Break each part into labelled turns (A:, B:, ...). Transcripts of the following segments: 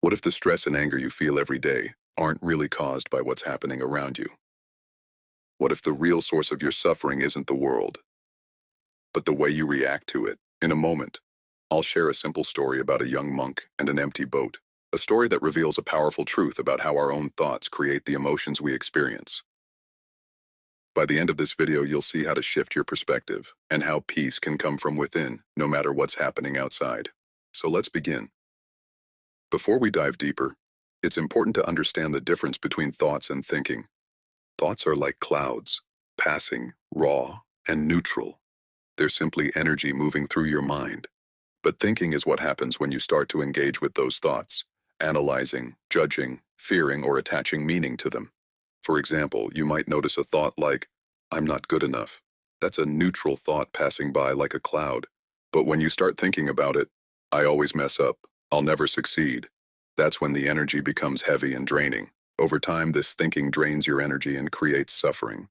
A: What if the stress and anger you feel every day aren't really caused by what's happening around you? What if the real source of your suffering isn't the world, but the way you react to it? In a moment, I'll share a simple story about a young monk and an empty boat, a story that reveals a powerful truth about how our own thoughts create the emotions we experience. By the end of this video, you'll see how to shift your perspective and how peace can come from within, no matter what's happening outside. So let's begin. Before we dive deeper, it's important to understand the difference between thoughts and thinking. Thoughts are like clouds, passing, raw, and neutral. They're simply energy moving through your mind. But thinking is what happens when you start to engage with those thoughts, analyzing, judging, fearing, or attaching meaning to them. For example, you might notice a thought like, "I'm not good enough." That's a neutral thought passing by like a cloud. But when you start thinking about it, "I always mess up. I'll never succeed." That's when the energy becomes heavy and draining. Over time, this thinking drains your energy and creates suffering.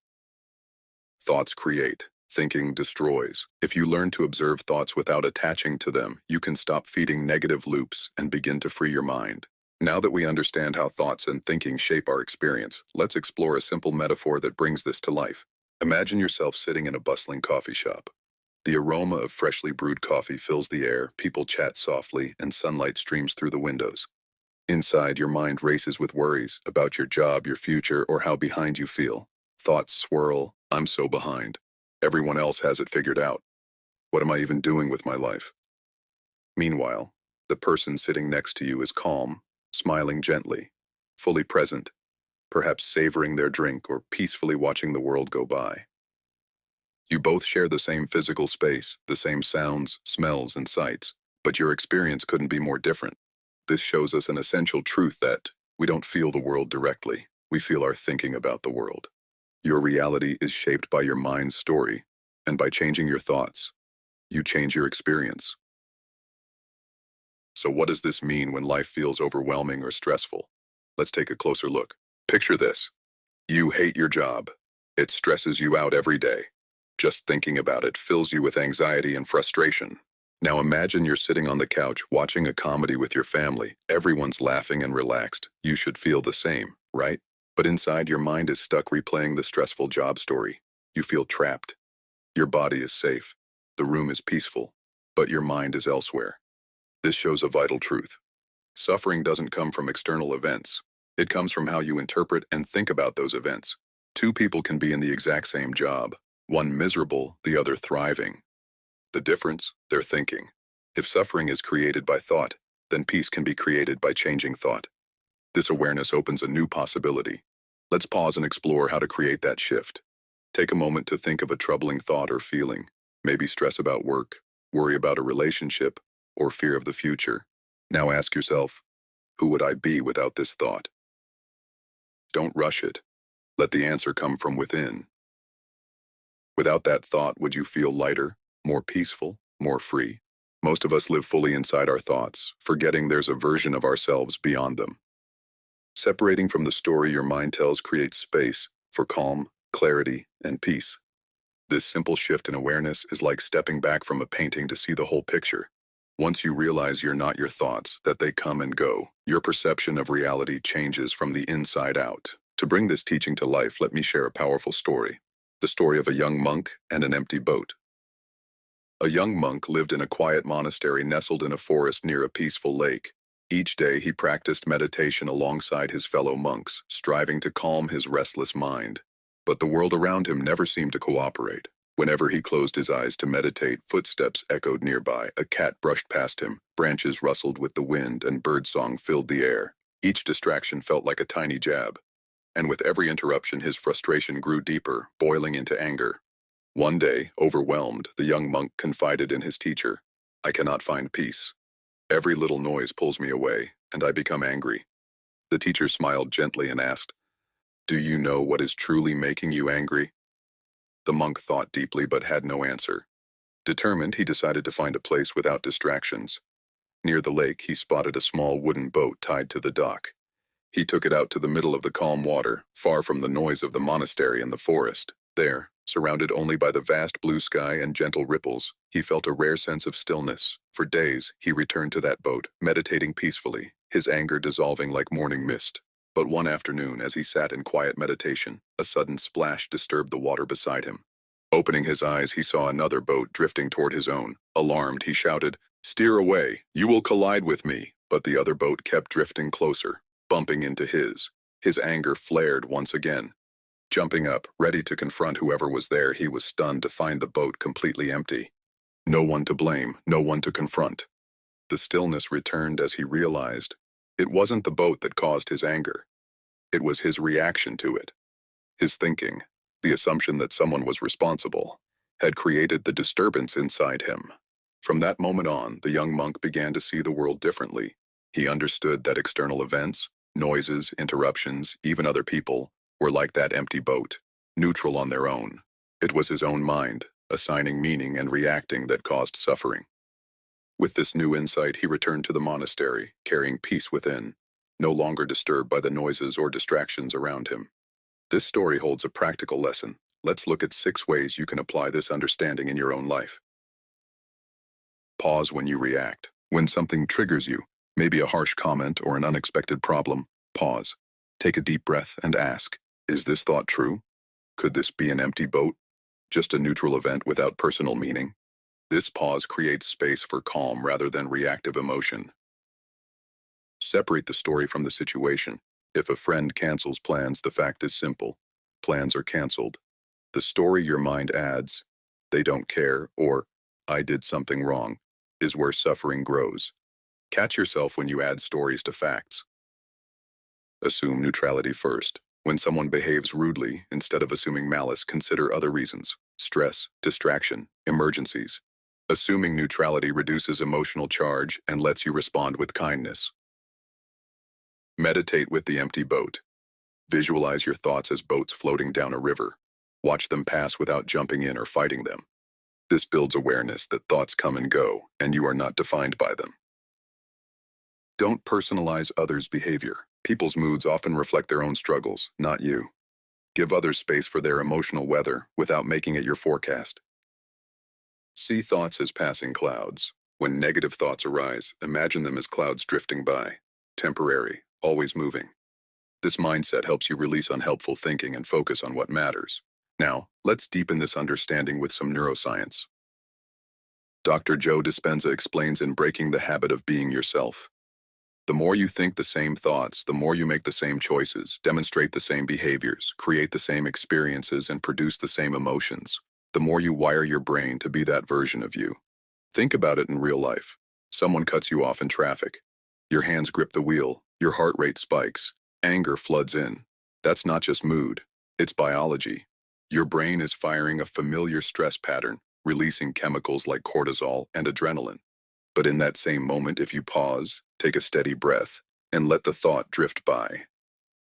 A: Thoughts create. Thinking destroys. If you learn to observe thoughts without attaching to them, you can stop feeding negative loops and begin to free your mind. Now that we understand how thoughts and thinking shape our experience, let's explore a simple metaphor that brings this to life. Imagine yourself sitting in a bustling coffee shop. The aroma of freshly brewed coffee fills the air, people chat softly, and sunlight streams through the windows. Inside, your mind races with worries about your job, your future, or how behind you feel. Thoughts swirl. "I'm so behind. Everyone else has it figured out. What am I even doing with my life?" Meanwhile, the person sitting next to you is calm, smiling gently, fully present, perhaps savoring their drink or peacefully watching the world go by. You both share the same physical space, the same sounds, smells, and sights, but your experience couldn't be more different. This shows us an essential truth that we don't feel the world directly, we feel our thinking about the world. Your reality is shaped by your mind's story, and by changing your thoughts, you change your experience. So what does this mean when life feels overwhelming or stressful? Let's take a closer look. Picture this. You hate your job. It stresses you out every day. Just thinking about it fills you with anxiety and frustration. Now imagine you're sitting on the couch watching a comedy with your family. Everyone's laughing and relaxed. You should feel the same, right? But inside, your mind is stuck replaying the stressful job story. You feel trapped. Your body is safe. The room is peaceful, but your mind is elsewhere. This shows a vital truth. Suffering doesn't come from external events. It comes from how you interpret and think about those events. Two people can be in the exact same job, one miserable, the other thriving. The difference? Their thinking. If suffering is created by thought, then peace can be created by changing thought. This awareness opens a new possibility. Let's pause and explore how to create that shift. Take a moment to think of a troubling thought or feeling, maybe stress about work, worry about a relationship, or fear of the future. Now ask yourself, who would I be without this thought? Don't rush it. Let the answer come from within. Without that thought, would you feel lighter, more peaceful, more free? Most of us live fully inside our thoughts, forgetting there's a version of ourselves beyond them. Separating from the story your mind tells creates space for calm, clarity, and peace. This simple shift in awareness is like stepping back from a painting to see the whole picture. Once you realize you're not your thoughts, that they come and go, your perception of reality changes from the inside out. To bring this teaching to life, let me share a powerful story. The story of a young monk and an empty boat. A young monk lived in a quiet monastery nestled in a forest near a peaceful lake. Each day he practiced meditation alongside his fellow monks, striving to calm his restless mind. But the world around him never seemed to cooperate. Whenever he closed his eyes to meditate, footsteps echoed nearby, a cat brushed past him, branches rustled with the wind, and birdsong filled the air. Each distraction felt like a tiny jab. And with every interruption, his frustration grew deeper, boiling into anger. One day, overwhelmed, the young monk confided in his teacher, "I cannot find peace. Every little noise pulls me away, and I become angry." The teacher smiled gently and asked, "Do you know what is truly making you angry?" The monk thought deeply but had no answer. Determined, he decided to find a place without distractions. Near the lake, he spotted a small wooden boat tied to the dock. He took it out to the middle of the calm water, far from the noise of the monastery and the forest. There, surrounded only by the vast blue sky and gentle ripples, he felt a rare sense of stillness. For days, he returned to that boat, meditating peacefully, his anger dissolving like morning mist. But one afternoon, as he sat in quiet meditation, a sudden splash disturbed the water beside him. Opening his eyes, he saw another boat drifting toward his own. Alarmed, he shouted, "Steer away! You will collide with me!" But the other boat kept drifting closer, bumping into his. His anger flared once again. Jumping up, ready to confront whoever was there, he was stunned to find the boat completely empty. No one to blame, no one to confront. The stillness returned as he realized it wasn't the boat that caused his anger. It was his reaction to it. His thinking, the assumption that someone was responsible, had created the disturbance inside him. From that moment on, the young monk began to see the world differently. He understood that external events, noises, interruptions, even other people, were like that empty boat, neutral on their own. It was his own mind, assigning meaning and reacting, that caused suffering. With this new insight, he returned to the monastery, carrying peace within, no longer disturbed by the noises or distractions around him. This story holds a practical lesson. Let's look at 6 ways you can apply this understanding in your own life. Pause when you react. When something triggers you, maybe a harsh comment or an unexpected problem, pause. Take a deep breath and ask, is this thought true? Could this be an empty boat? Just a neutral event without personal meaning? This pause creates space for calm rather than reactive emotion. Separate the story from the situation. If a friend cancels plans, the fact is simple. Plans are canceled. The story your mind adds, they don't care, or I did something wrong, is where suffering grows. Catch yourself when you add stories to facts. Assume neutrality first. When someone behaves rudely, instead of assuming malice, consider other reasons: stress, distraction, emergencies. Assuming neutrality reduces emotional charge and lets you respond with kindness. Meditate with the empty boat. Visualize your thoughts as boats floating down a river. Watch them pass without jumping in or fighting them. This builds awareness that thoughts come and go, and you are not defined by them. Don't personalize others' behavior. People's moods often reflect their own struggles, not you. Give others space for their emotional weather without making it your forecast. See thoughts as passing clouds. When negative thoughts arise, imagine them as clouds drifting by, temporary, always moving. This mindset helps you release unhelpful thinking and focus on what matters. Now, let's deepen this understanding with some neuroscience. Dr. Joe Dispenza explains in Breaking the Habit of Being Yourself. The more you think the same thoughts, the more you make the same choices, demonstrate the same behaviors, create the same experiences, and produce the same emotions, the more you wire your brain to be that version of you. Think about it in real life. Someone cuts you off in traffic. Your hands grip the wheel, your heart rate spikes, anger floods in. That's not just mood, it's biology. Your brain is firing a familiar stress pattern, releasing chemicals like cortisol and adrenaline. But in that same moment, if you pause, take a steady breath, and let the thought drift by,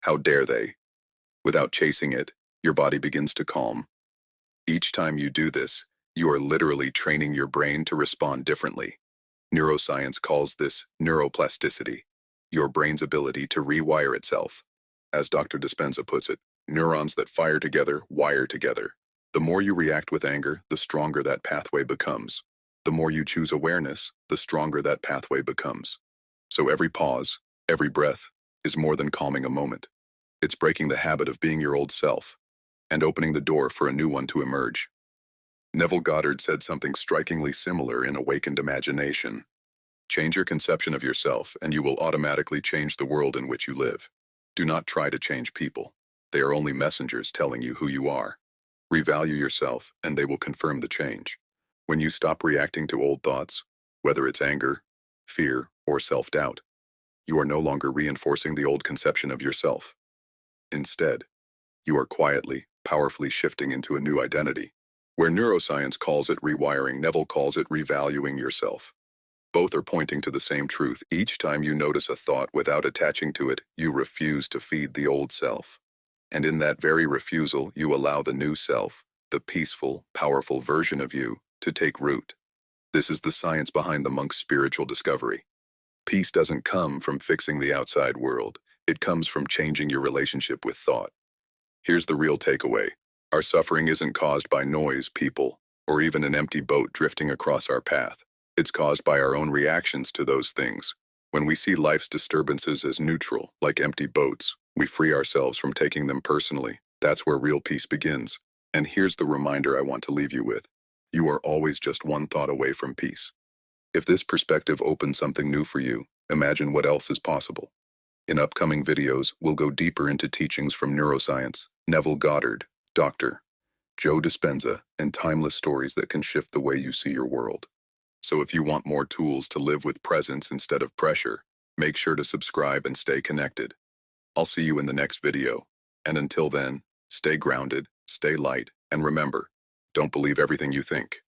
A: how dare they? Without chasing it, your body begins to calm. Each time you do this, you are literally training your brain to respond differently. Neuroscience calls this neuroplasticity, your brain's ability to rewire itself. As Dr. Dispenza puts it, neurons that fire together wire together. The more you react with anger, the stronger that pathway becomes. The more you choose awareness, the stronger that pathway becomes. So every pause, every breath, is more than calming a moment. It's breaking the habit of being your old self and opening the door for a new one to emerge. Neville Goddard said something strikingly similar in Awakened Imagination. Change your conception of yourself, and you will automatically change the world in which you live. Do not try to change people. They are only messengers telling you who you are. Revalue yourself, and they will confirm the change. When you stop reacting to old thoughts, whether it's anger, fear, or self-doubt, you are no longer reinforcing the old conception of yourself. Instead, you are quietly, powerfully shifting into a new identity. Where neuroscience calls it rewiring, Neville calls it revaluing yourself. Both are pointing to the same truth. Each time you notice a thought without attaching to it, you refuse to feed the old self. And in that very refusal, you allow the new self, the peaceful, powerful version of you, to take root. This is the science behind the monk's spiritual discovery. Peace doesn't come from fixing the outside world. It comes from changing your relationship with thought. Here's the real takeaway. Our suffering isn't caused by noise, people, or even an empty boat drifting across our path. It's caused by our own reactions to those things. When we see life's disturbances as neutral, like empty boats, we free ourselves from taking them personally. That's where real peace begins. And here's the reminder I want to leave you with. You are always just one thought away from peace. If this perspective opens something new for you, imagine what else is possible. In upcoming videos, we'll go deeper into teachings from neuroscience, Neville Goddard, Dr. Joe Dispenza, and timeless stories that can shift the way you see your world. So if you want more tools to live with presence instead of pressure, make sure to subscribe and stay connected. I'll see you in the next video. And until then, stay grounded, stay light, and remember, don't believe everything you think.